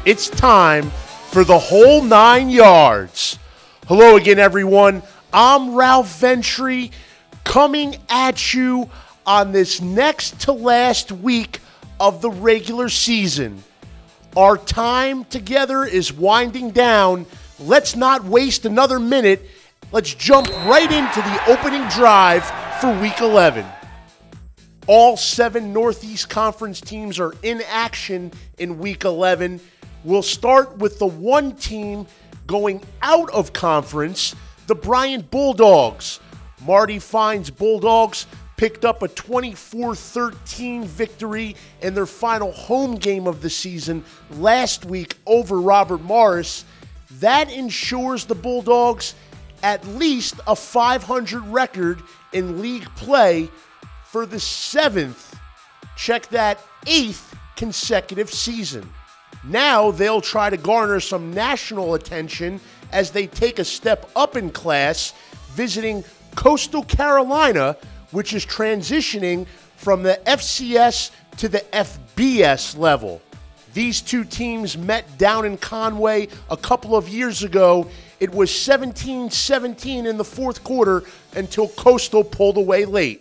It's time for the whole 9 yards. Hello again, everyone. I'm Ralph Ventre coming at you on this next to last week of the regular season. Our time together is winding down. Let's not waste another minute. Let's jump right into the opening drive for Week 11. All 7 Northeast Conference teams are in action in Week 11. We'll start with the one team going out of conference, the Bryant Bulldogs. Marty Fine's Bulldogs picked up a 24-13 victory in their final home game of the season last week over Robert Morris. That ensures the Bulldogs at least a 500 record in league play for the 7th, check that, 8th consecutive season. Now they'll try to garner some national attention as they take a step up in class, visiting Coastal Carolina, which is transitioning from the FCS to the FBS level. These two teams met down in Conway a couple of years ago. It was 17-17 in the fourth quarter until Coastal pulled away late.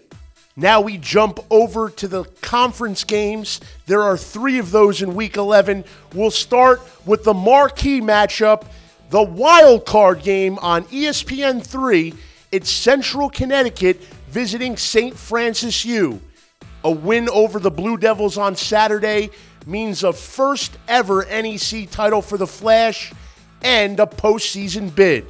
Now we jump over to the conference games. There are 3 of those in Week 11. We'll start with the marquee matchup, the wild card game on ESPN3. It's Central Connecticut visiting St. Francis U. A win over the Blue Devils on Saturday means a first ever NEC title for the Flash and a postseason bid.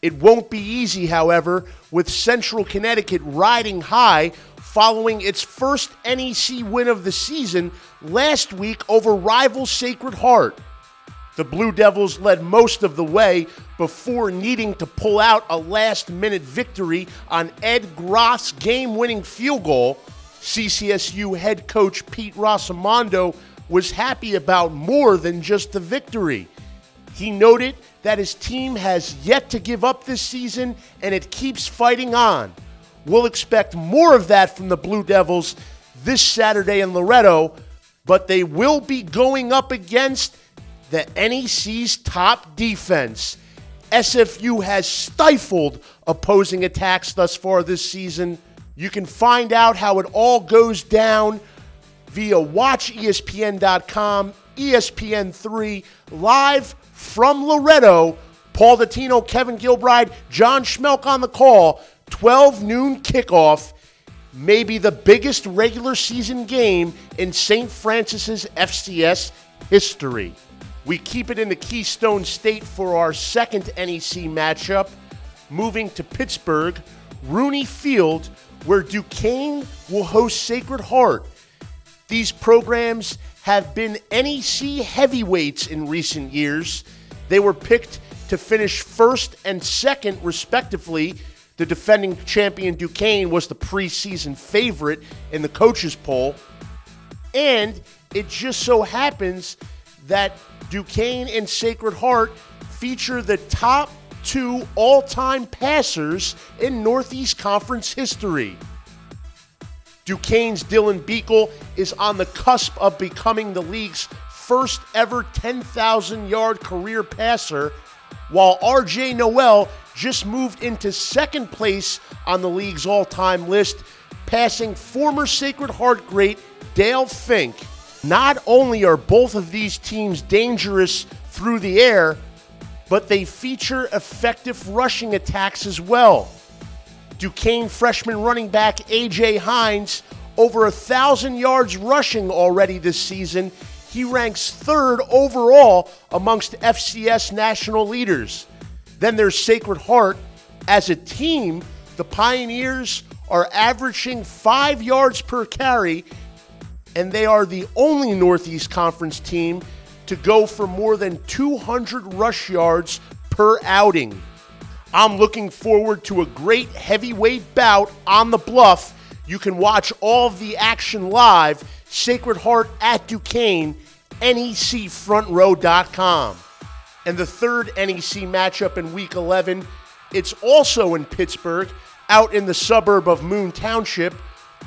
It won't be easy, however, with Central Connecticut riding high following its first NEC win of the season last week over rival Sacred Heart. The Blue Devils led most of the way before needing to pull out a last-minute victory on Ed Groff's game-winning field goal. CCSU head coach Pete Rosamondo was happy about more than just the victory. He noted that his team has yet to give up this season and it keeps fighting on. We'll expect more of that from the Blue Devils this Saturday in Loretto, but they will be going up against the NEC's top defense. SFU has stifled opposing attacks thus far this season. You can find out how it all goes down via WatchESPN.com, ESPN3, live from Loretto. Paul Dottino, Kevin Gilbride, John Schmelk on the call. 12 noon kickoff. Maybe the biggest regular season game in St. Francis's FCS history. We keep it in the Keystone State for our second NEC matchup, moving to Pittsburgh, Rooney Field, where Duquesne will host Sacred Heart. These programs have been NEC heavyweights in recent years. They were picked to finish first and second, respectively. The defending champion Duquesne was the preseason favorite in the coaches' poll. And it just so happens that Duquesne and Sacred Heart feature the top 2 all-time passers in Northeast Conference history. Duquesne's Dylan Beekle is on the cusp of becoming the league's first ever 10,000-yard career passer, while R.J. Noel just moved into second place on the league's all-time list, passing former Sacred Heart great Dale Fink. Not only are both of these teams dangerous through the air, but they feature effective rushing attacks as well. Duquesne freshman running back A.J. Hines, over 1,000 yards rushing already this season. He ranks 3rd overall amongst FCS national leaders. Then there's Sacred Heart. As a team, the Pioneers are averaging 5 yards per carry, and they are the only Northeast Conference team to go for more than 200 rush yards per outing. I'm looking forward to a great heavyweight bout on the Bluff. You can watch all of the action live. Sacred Heart at Duquesne, NECFrontRow.com. And the third NEC matchup in Week 11, it's also in Pittsburgh, out in the suburb of Moon Township.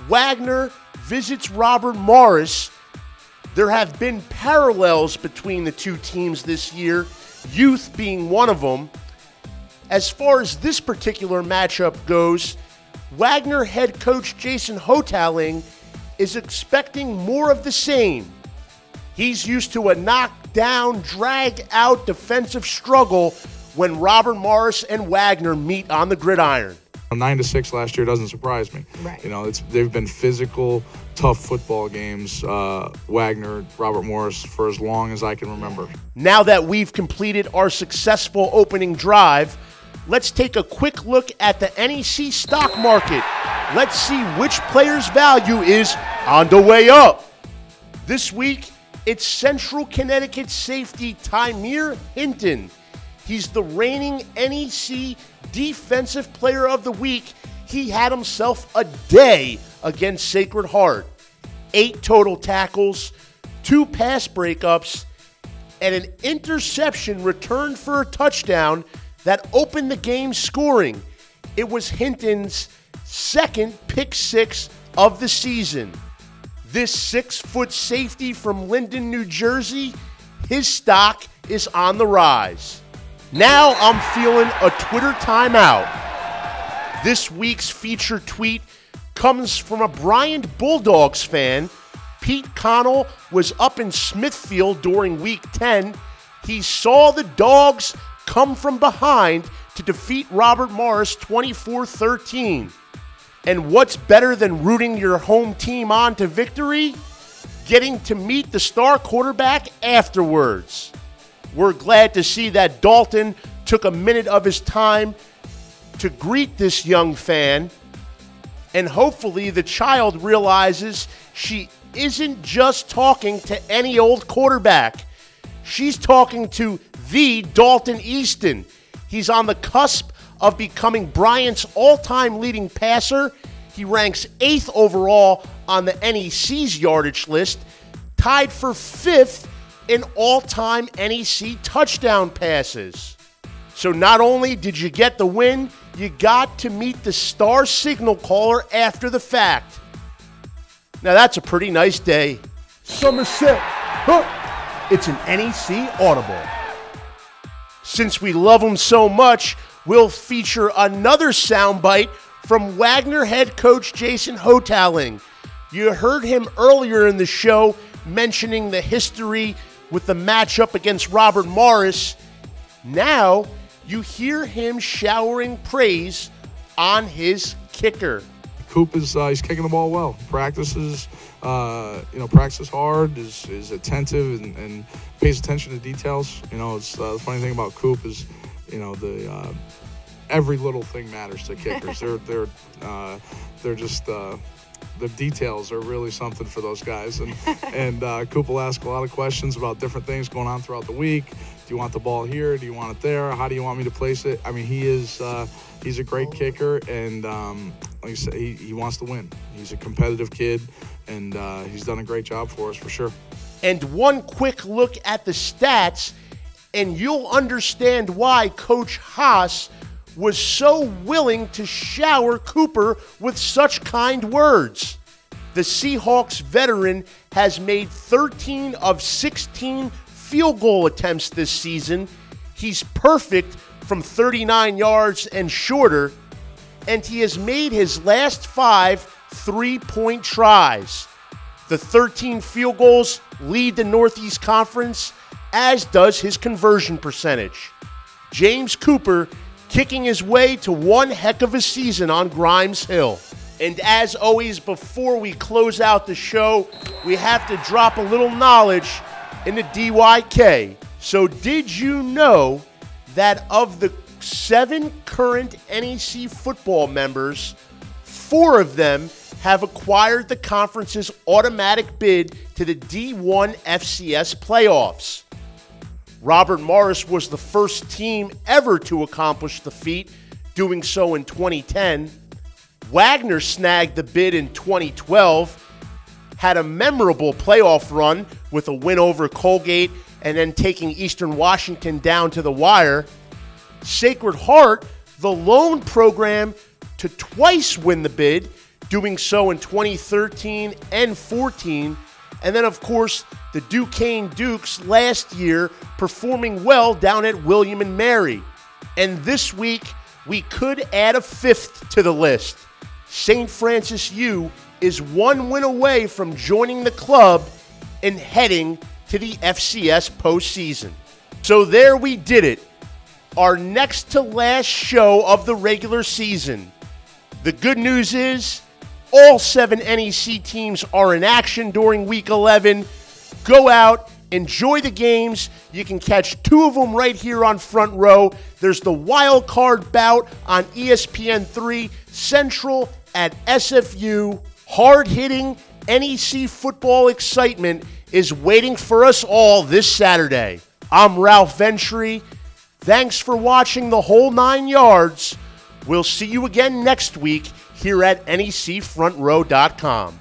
Wagner visits Robert Morris. There have been parallels between the two teams this year, youth being one of them. As far as this particular matchup goes, Wagner head coach Jason Hotaling is expecting more of the same. He's used to a knockdown, drag-out defensive struggle when Robert Morris and Wagner meet on the gridiron. 9-6 last year doesn't surprise me. Right. You know, they've been physical, tough football games. Wagner, Robert Morris, for as long as I can remember. Now that we've completed our successful opening drive, let's take a quick look at the NEC stock market. Let's see which player's value is on the way up. This week, it's Central Connecticut safety Tymir Hinton. He's the reigning NEC Defensive Player of the Week. He had himself a day against Sacred Heart. 8 total tackles, 2 pass breakups, and an interception returned for a touchdown that opened the game scoring. It was Hinton's second pick 6 of the season. This 6-foot safety from Linden, New Jersey, his stock is on the rise. Now I'm feeling a Twitter timeout. This week's featured tweet comes from a Bryant Bulldogs fan. Pete Connell was up in Smithfield during Week 10. He saw the Dogs come from behind to defeat Robert Morris 24-13. And what's better than rooting your home team on to victory? Getting to meet the star quarterback afterwards. We're glad to see that Dalton took a minute of his time to greet this young fan. And hopefully the child realizes she isn't just talking to any old quarterback. She's talking to the Dalton Easton. He's on the cusp of becoming Bryant's all-time leading passer. He ranks 8th overall on the NEC's yardage list, tied for 5th in all-time NEC touchdown passes. So not only did you get the win, you got to meet the star signal caller after the fact. Now that's a pretty nice day. Somerset, it's an NEC Audible. Since we love them so much, we'll feature another soundbite from Wagner head coach Jason Hotaling. You heard him earlier in the show mentioning the history with the matchup against Robert Morris. Now you hear him showering praise on his kicker. Coop is he's kicking the ball well. Practices hard, is attentive and pays attention to details. You know, it's the funny thing about Coop is, you know, every little thing matters to kickers. They're just the details are really something for those guys. And Coop will ask a lot of questions about different things going on throughout the week. Do you want the ball here? Do you want it there? How do you want me to place it? I mean, he's a great kicker, and like I said, he wants to win. He's a competitive kid, and he's done a great job for us for sure. And one quick look at the stats, and you'll understand why Coach Haas was so willing to shower Cooper with such kind words. The Seahawks veteran has made 13 of 16 field goal attempts this season. He's perfect from 39 yards and shorter, and he has made his last 5 3-point tries. The 13 field goals lead the Northeast Conference, as does his conversion percentage. James Cooper kicking his way to one heck of a season on Grimes Hill. And as always, before we close out the show, we have to drop a little knowledge in the DYK. So did you know that of the 7 current NEC football members, 4 of them have acquired the conference's automatic bid to the D1 FCS playoffs? Robert Morris was the first team ever to accomplish the feat, doing so in 2010. Wagner snagged the bid in 2012, had a memorable playoff run with a win over Colgate and then taking Eastern Washington down to the wire. Sacred Heart, the lone program to twice win the bid, doing so in 2013 and 14, And then, of course, the Duquesne Dukes last year performing well down at William and Mary. And this week, we could add a fifth to the list. St. Francis U is one win away from joining the club and heading to the FCS postseason. So there we did it. Our next to last show of the regular season. The good news is all 7 NEC teams are in action during Week 11. Go out, enjoy the games. You can catch 2 of them right here on Front Row. There's the wild card bout on ESPN3 Central at SFU. Hard-hitting NEC football excitement is waiting for us all this Saturday. I'm Ralph Ventre. Thanks for watching the whole 9 yards. We'll see you again next week here at NECFrontRow.com.